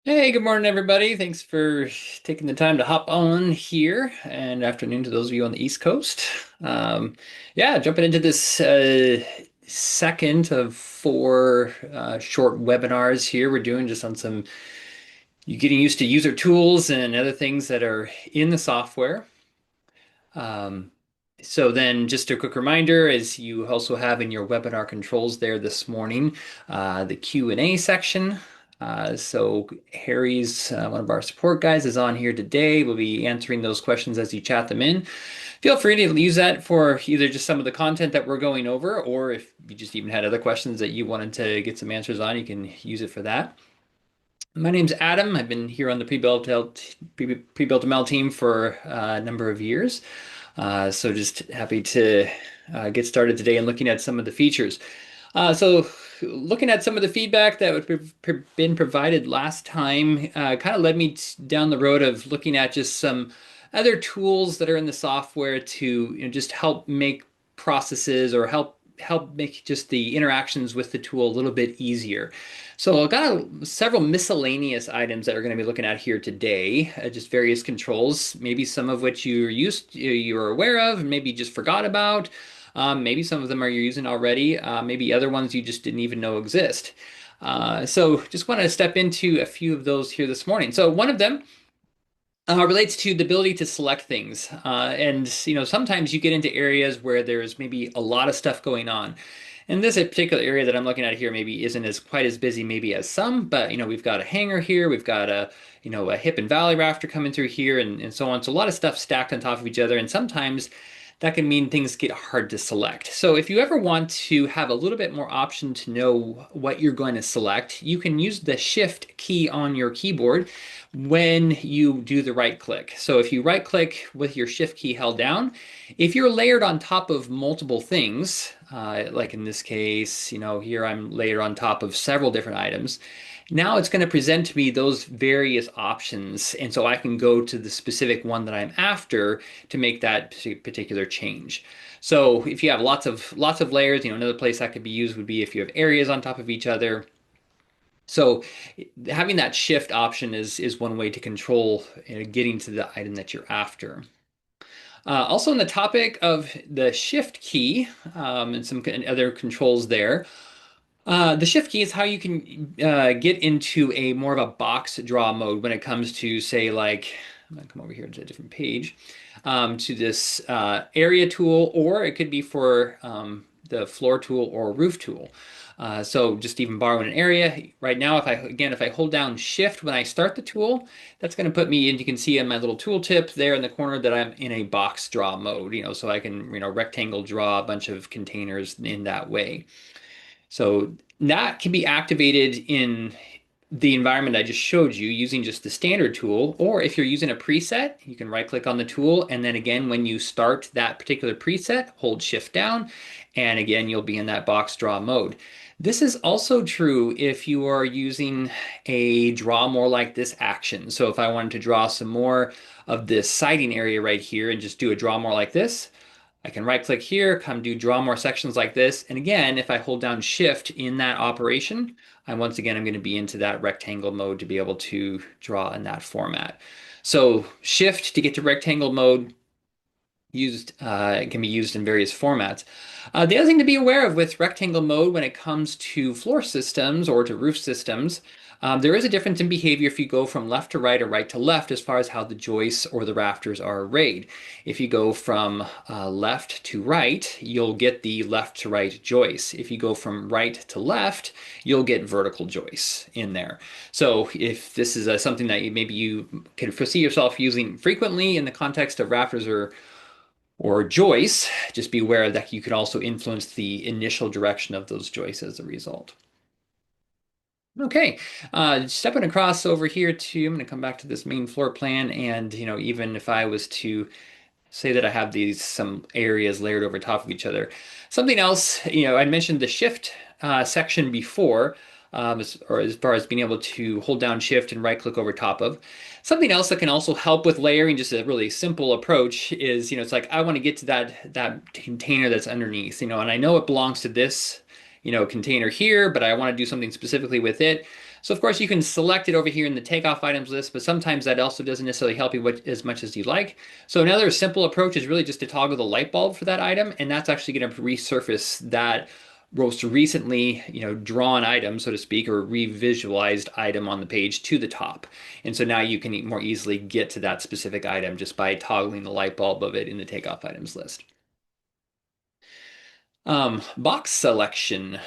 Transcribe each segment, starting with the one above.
Hey, good morning, everybody. Thanks for taking the time to hop on here, and afternoon to those of you on the East Coast. Um, yeah, jumping into this second of four short webinars here. We're doing just on some you getting used to user tools and other things that are in the software. Um, so then just a quick reminder, as you also have in your webinar controls there this morning, the Q&A section. So Harry's, one of our support guys, is on here today. We'll be answering those questions as you chat them in. Feel free to use that for either just some of the content that we're going over, or if you just even had other questions that you wanted to get some answers on, you can use it for that. My name's Adam. I've been here on the pre-built ML team for a number of years. So just happy to get started today and looking at some of the features. So looking at some of the feedback that had been provided last time kind of led me down the road of looking at just some other tools that are in the software to just help make processes or help make just the interactions with the tool a little bit easier. So I've got several miscellaneous items that we're going to be looking at here today, just various controls, maybe some of which you're aware of, and maybe just forgot about. Maybe some of them are you're using already. Maybe other ones you just didn't even know exist. So just want to step into a few of those here this morning. So one of them relates to the ability to select things. And sometimes you get into areas where there's maybe a lot of stuff going on. And this particular area that I'm looking at here maybe isn't as quite as busy maybe as some, but we've got a hanger here, we've got a hip and valley rafter coming through here and so on. So a lot of stuff stacked on top of each other, and sometimes that can mean things get hard to select. So if you ever want to have a little bit more option to know what you're going to select, you can use the Shift key on your keyboard when you do the right click. So if you right click with your Shift key held down, if you're layered on top of multiple things, like in this case, here I'm layered on top of several different items. Now it's going to present to me those various options, and so I can go to the specific one that I'm after to make that particular change. So if you have lots of layers, another place that could be used would be if you have areas on top of each other. So having that shift option is one way to control getting to the item that you're after. Also, on the topic of the shift key and some other controls there, the shift key is how you can get into a more of a box draw mode when it comes to, say, like, I'm gonna come over here to a different page, to this area tool, or it could be for the floor tool or roof tool. So just even borrowing an area right now, if I hold down shift when I start the tool, that's going to put me in, you can see in my little tooltip there in the corner that I'm in a box draw mode, so I can, rectangle draw a bunch of containers in that way. So that can be activated in the environment I just showed you using just the standard tool, or if you're using a preset, you can right click on the tool, and then again, when you start that particular preset, hold shift down, and again, you'll be in that box draw mode. This is also true if you are using a draw more like this action. So if I wanted to draw some more of this siding area right here and just do a draw more like this, I can right click here, come do draw more sections like this. And again, if I hold down shift in that operation, I'm going to be into that rectangle mode to be able to draw in that format. So shift to get to rectangle mode can be used in various formats. The other thing to be aware of with rectangle mode when it comes to floor systems or to roof systems, there is a difference in behavior if you go from left to right or right to left as far as how the joists or the rafters are arrayed. If you go from left to right, you'll get the left to right joists. If you go from right to left, you'll get vertical joists in there. So if this is something that maybe you can foresee yourself using frequently in the context of rafters or joists, just be aware that you can also influence the initial direction of those joists as a result. Okay, stepping across over here to, I'm going to come back to this main floor plan, and even if I was to say that I have some areas layered over top of each other. Something else, I mentioned the shift section before, as far as being able to hold down shift and right click over top of. Something else that can also help with layering, just a really simple approach is, it's like I want to get to that container that's underneath, and I know it belongs to this, container here, but I want to do something specifically with it. So of course you can select it over here in the takeoff items list, but sometimes that also doesn't necessarily help you as much as you like. So another simple approach is really just to toggle the light bulb for that item, and that's actually going to resurface that most recently, drawn item, so to speak, or revisualized item on the page to the top. And so now you can more easily get to that specific item just by toggling the light bulb of it in the takeoff items list. Box selection.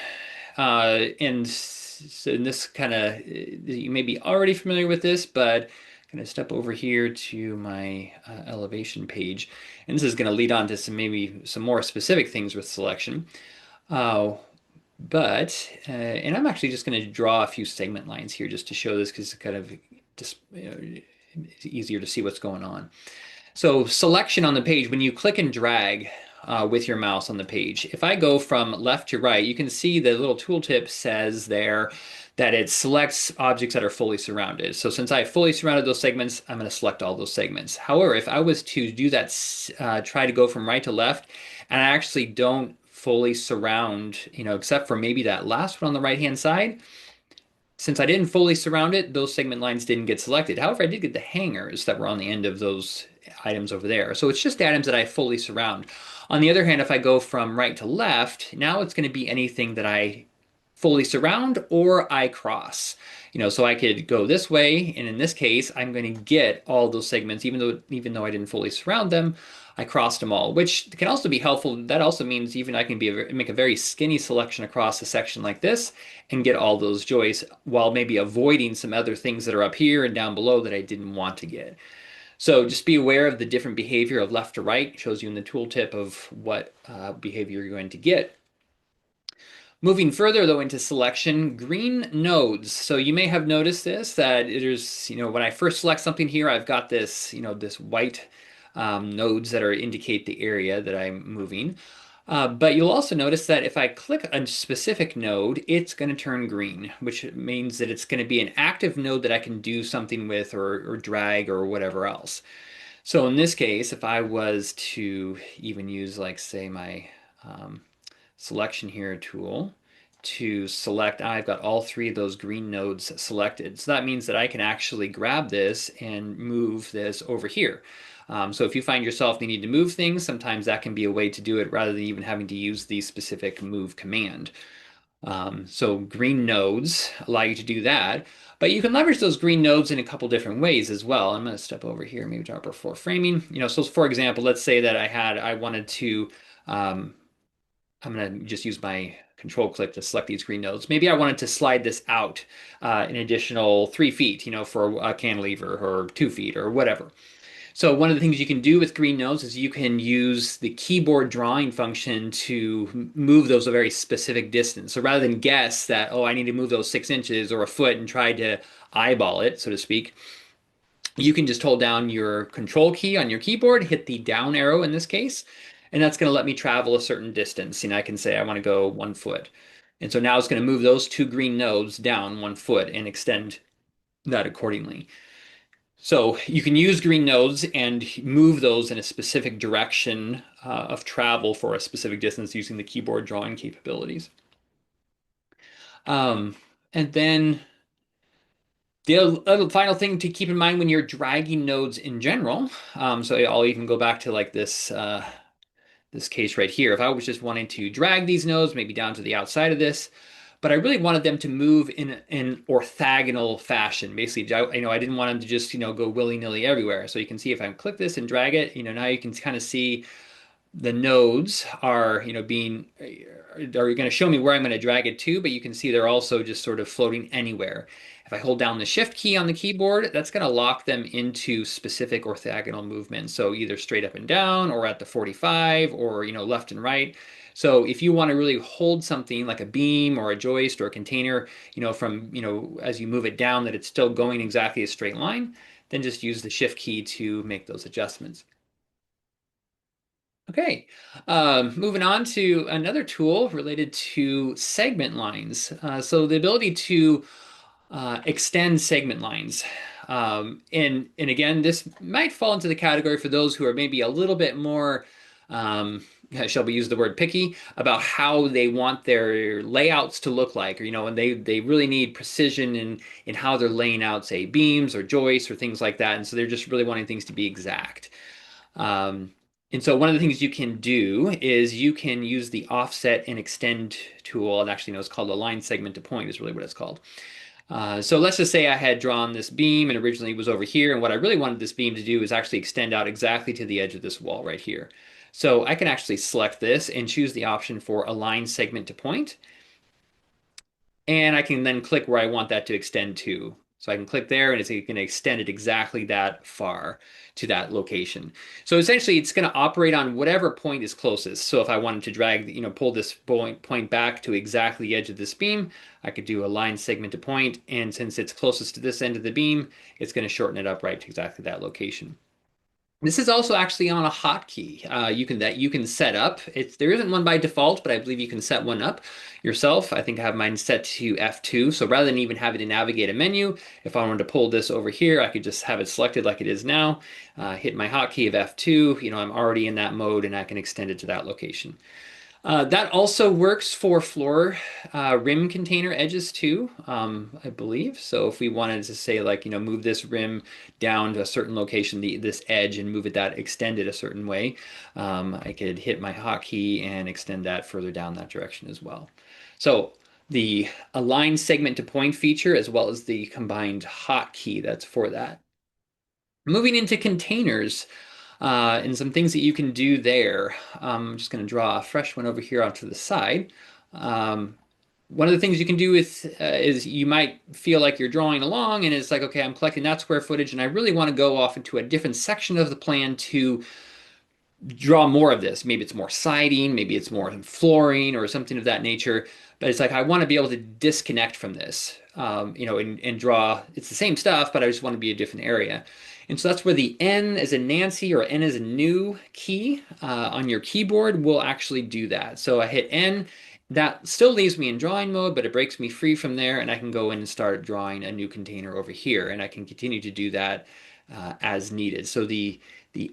And so in this kind of, you may be already familiar with this, but I'm going to step over here to my elevation page. And this is going to lead on to maybe some more specific things with selection. Uh, and I'm actually just going to draw a few segment lines here just to show this because it's kind of just it's easier to see what's going on. So selection on the page, when you click and drag with your mouse on the page, if I go from left to right, you can see the little tooltip says there that it selects objects that are fully surrounded. So since I fully surrounded those segments, I'm going to select all those segments. However, if I was to do that, try to go from right to left, and I actually don't fully surround, except for maybe that last one on the right-hand side, since I didn't fully surround it, those segment lines didn't get selected. However, I did get the hangers that were on the end of those items over there. So it's just items that I fully surround. On the other hand, if I go from right to left, now it's going to be anything that I fully surround or I cross. So I could go this way, and in this case, I'm going to get all those segments, even though I didn't fully surround them, I crossed them all, which can also be helpful. That also means even I can make a very skinny selection across a section like this and get all those joists while maybe avoiding some other things that are up here and down below that I didn't want to get. So just be aware of the different behavior of left to right. It shows you in the tooltip of what behavior you're going to get. Moving further though into selection, green nodes. So you may have noticed this, that there's, when I first select something here, I've got this, this white nodes that indicate the area that I'm moving. But you'll also notice that if I click a specific node, it's going to turn green, which means that it's going to be an active node that I can do something with or drag or whatever else. So in this case, if I was to even use like say my selection here tool to select, I've got all three of those green nodes selected. So that means that I can actually grab this and move this over here. So if you find yourself needing to move things, sometimes that can be a way to do it rather than even having to use the specific move command. So green nodes allow you to do that, but you can leverage those green nodes in a couple different ways as well. I'm going to step over here, maybe drop our for framing. So for example, let's say that I wanted to, I'm going to just use my control click to select these green nodes. Maybe I wanted to slide this out an additional 3 feet, for a cantilever or 2 feet or whatever. So one of the things you can do with green nodes is you can use the keyboard drawing function to move those a very specific distance. So rather than guess that, oh, I need to move those 6 inches or a foot and try to eyeball it, so to speak, you can just hold down your control key on your keyboard, hit the down arrow in this case, and that's going to let me travel a certain distance. I can say I want to go 1 foot. And so now it's going to move those 2 green nodes down 1 foot and extend that accordingly. So you can use green nodes and move those in a specific direction of travel for a specific distance using the keyboard drawing capabilities. Um, and then the other final thing to keep in mind when you're dragging nodes in general, so I'll even go back to like this case right here. If I was just wanting to drag these nodes maybe down to the outside of this, but I really wanted them to move in an orthogonal fashion. Basically, I didn't want them to just, go willy-nilly everywhere. So you can see if I click this and drag it, now you can kind of see the nodes are, are going to show me where I'm going to drag it to, but you can see they're also just sort of floating anywhere. If I hold down the shift key on the keyboard, that's going to lock them into specific orthogonal movements. So either straight up and down or at the 45 or, left and right. So if you want to really hold something like a beam or a joist or a container, from, as you move it down, that it's still going exactly a straight line, then just use the shift key to make those adjustments. Okay, moving on to another tool related to segment lines. So the ability to extend segment lines. And again, this might fall into the category for those who are maybe a little bit more shall we use the word picky about how they want their layouts to look like, or and they really need precision in how they're laying out, say, beams or joists or things like that, and so they're just really wanting things to be exact. Um, and so one of the things you can do is you can use the offset and extend tool, and actually, no, it's called align segment to point is really what it's called. So let's just say I had drawn this beam and originally it was over here, and what I really wanted this beam to do is actually extend out exactly to the edge of this wall right here. So I can actually select this and choose the option for align segment to point, and I can then click where I want that to extend to. So I can click there and it's going to extend it exactly that far to that location. So essentially it's going to operate on whatever point is closest. So if I wanted to drag, pull this point back to exactly the edge of this beam, I could do align segment to point. And since it's closest to this end of the beam, it's going to shorten it up right to exactly that location. This is also actually on a hotkey. You can set up. There isn't one by default, but I believe you can set one up yourself. I think I have mine set to F2. So rather than even having to navigate a menu, if I wanted to pull this over here, I could just have it selected like it is now. Hit my hotkey of F2. I'm already in that mode, and I can extend it to that location. That also works for floor rim container edges too, I believe. So if we wanted to say like, move this rim down to a certain location, this edge, and move it that extended a certain way, I could hit my hotkey and extend that further down that direction as well. So the align segment to point feature as well as the combined hotkey that's for that. Moving into containers, and some things that you can do there. I'm just going to draw a fresh one over here onto the side. Um, One of the things you can do is you might feel like you're drawing along and it's like, okay, I'm collecting that square footage and I really want to go off into a different section of the plan to draw more of this. Maybe it's more siding, maybe it's more flooring or something of that nature. But it's like I want to be able to disconnect from this, and draw. It's the same stuff, but I just want to be a different area. And so that's where the N as a Nancy or N as a new key on your keyboard will actually do that. So I hit N. That still leaves me in drawing mode, but it breaks me free from there, and I can go in and start drawing a new container over here, and I can continue to do that as needed. So the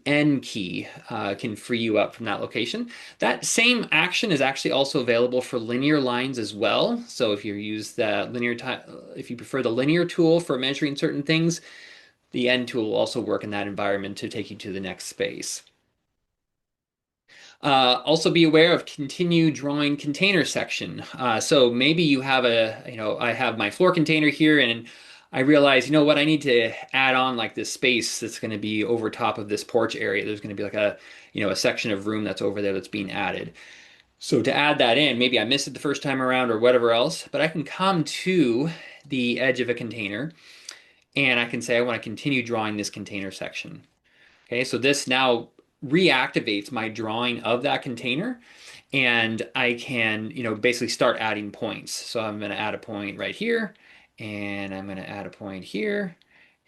N key can free you up from that location. That same action is actually also available for linear lines as well. So if you use the if you prefer the linear tool for measuring certain things, the N tool will also work in that environment to take you to the next space. Also be aware of continue drawing container section. So maybe you have I have my floor container here and I realize, what, I need to add on like this space that's going to be over top of this porch area. There's going to be like a section of room that's over there that's being added. So to add that in, maybe I missed it the first time around or whatever else, but I can come to the edge of a container and I can say I want to continue drawing this container section. Okay, so this now reactivates my drawing of that container and I can, basically start adding points. So I'm going to add a point right here and I'm going to add a point here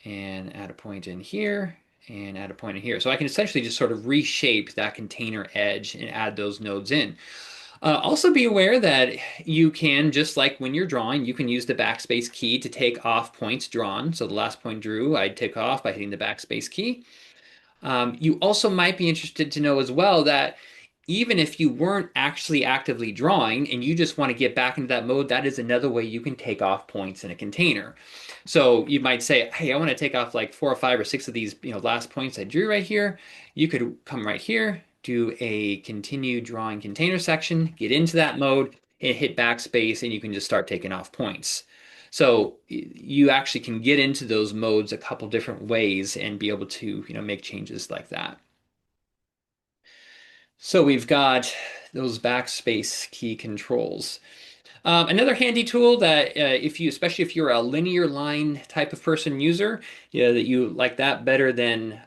and add a point in here and add a point in here. So I can essentially just sort of reshape that container edge and add those nodes in. Also be aware that you can, just like when you're drawing, you can use the backspace key to take off points drawn. So the last point drew, I'd take off by hitting the backspace key. You also might be interested to know as well that even if you weren't actually actively drawing and you just want to get back into that mode, that is another way you can take off points in a container. So you might say, hey, I want to take off like 4 or 5 or 6 of these, last points I drew right here. You could come right here, do a continue drawing container section, get into that mode, and hit backspace, and you can just start taking off points. So you actually can get into those modes a couple different ways and be able to, make changes like that. So we've got those backspace key controls. Another handy tool that especially if you're a linear line type of person user, that you like that better than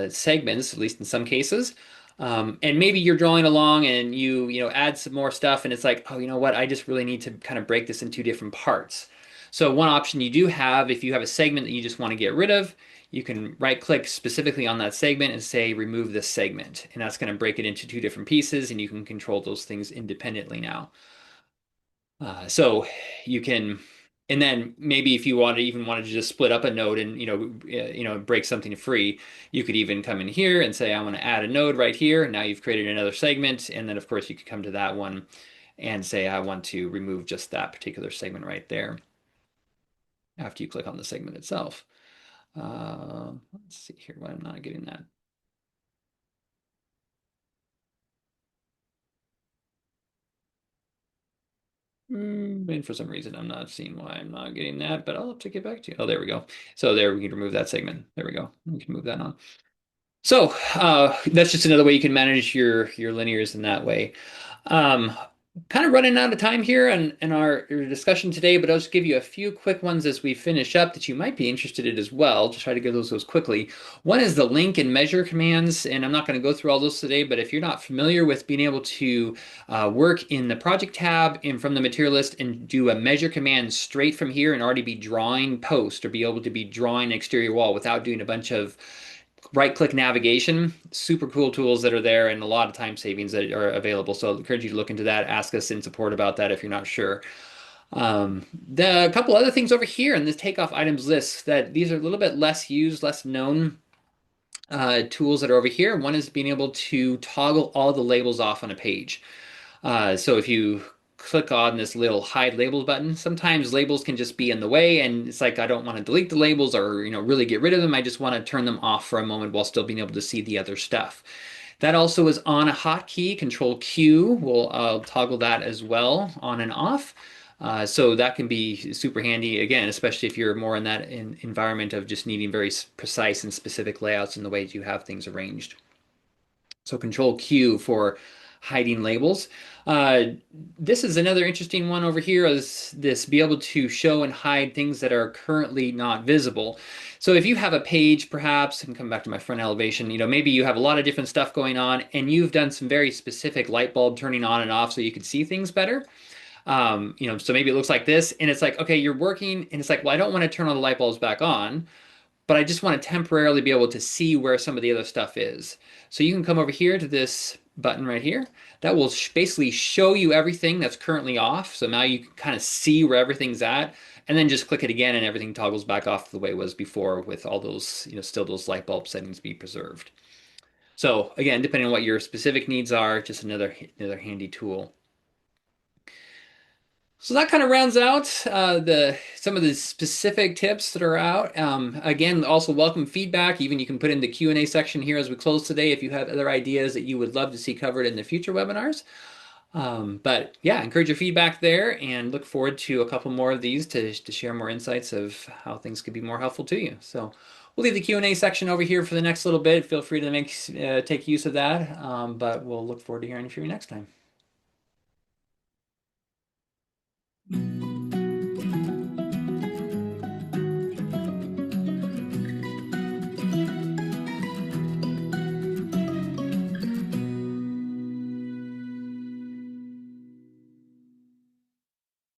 segments, at least in some cases. And maybe you're drawing along and you add some more stuff and it's like, oh, you know what? I just really need to kind of break this in 2 different parts. So one option you do have, if you have a segment that you just want to get rid of, you can right click specifically on that segment and say remove this segment. And that's going to break it into 2 different pieces and you can control those things independently now. So you can And then maybe if you wanted to just split up a node and break something free, you could even come in here and say I want to add a node right here. Now you've created another segment, and then of course you could come to that one and say I want to remove just that particular segment right there after you click on the segment itself. Let's see here why I'm not getting that. And for some reason, I'm not seeing why I'm not getting that, but I'll have to get back to you. Oh, there we go. So there we can remove that segment. There we go. We can move that on. So that's just another way you can manage your linears in that way. Um, Kind of running out of time here in our discussion today, but I'll just give you a few quick ones as we finish up that you might be interested in as well. Just try to get those quickly. One is the link and measure commands, and I'm not going to go through all those today, but if you're not familiar with being able to work in the project tab and from the material list and do a measure command straight from here and already be drawing post or be able to be drawing exterior wall without doing a bunch of right click navigation, super cool tools that are there and a lot of time savings that are available. So I encourage you to look into that. Ask us in support about that if you're not sure. The couple other things over here in this takeoff items list that these are a little bit less used, less known tools that are over here. One is being able to toggle all the labels off on a page. So if you click on this little hide labels button, sometimes labels can just be in the way and it's like I don't want to delete the labels or really get rid of them. I just want to turn them off for a moment while still being able to see the other stuff. That also is on a hotkey. Control Q will toggle that as well on and off. So that can be super handy again, especially if you're more in that environment of just needing very precise and specific layouts in the ways you have things arranged. So Control Q for hiding labels. Uh, this is another interesting one over here is this be able to show and hide things that are currently not visible. So if you have a page perhaps, and come back to my front elevation, maybe you have a lot of different stuff going on and you've done some very specific light bulb turning on and off so you can see things better. So maybe it looks like this and it's like, okay, you're working and it's like, well, I don't want to turn all the light bulbs back on, but I just want to temporarily be able to see where some of the other stuff is. So you can come over here to this button right here. That will basically show you everything that's currently off. So now you can kind of see where everything's at, and then just click it again and everything toggles back off the way it was before with all those, still those light bulb settings be preserved. So again, depending on what your specific needs are, just another handy tool. So that kind of rounds out the some of the specific tips that are out. Again, also welcome feedback. Even you can put in the Q&A section here as we close today if you have other ideas that you would love to see covered in the future webinars. But yeah, encourage your feedback there and look forward to a couple more of these to share more insights of how things could be more helpful to you. So we'll leave the Q&A section over here for the next little bit. Feel free to take use of that. But we'll look forward to hearing from you next time.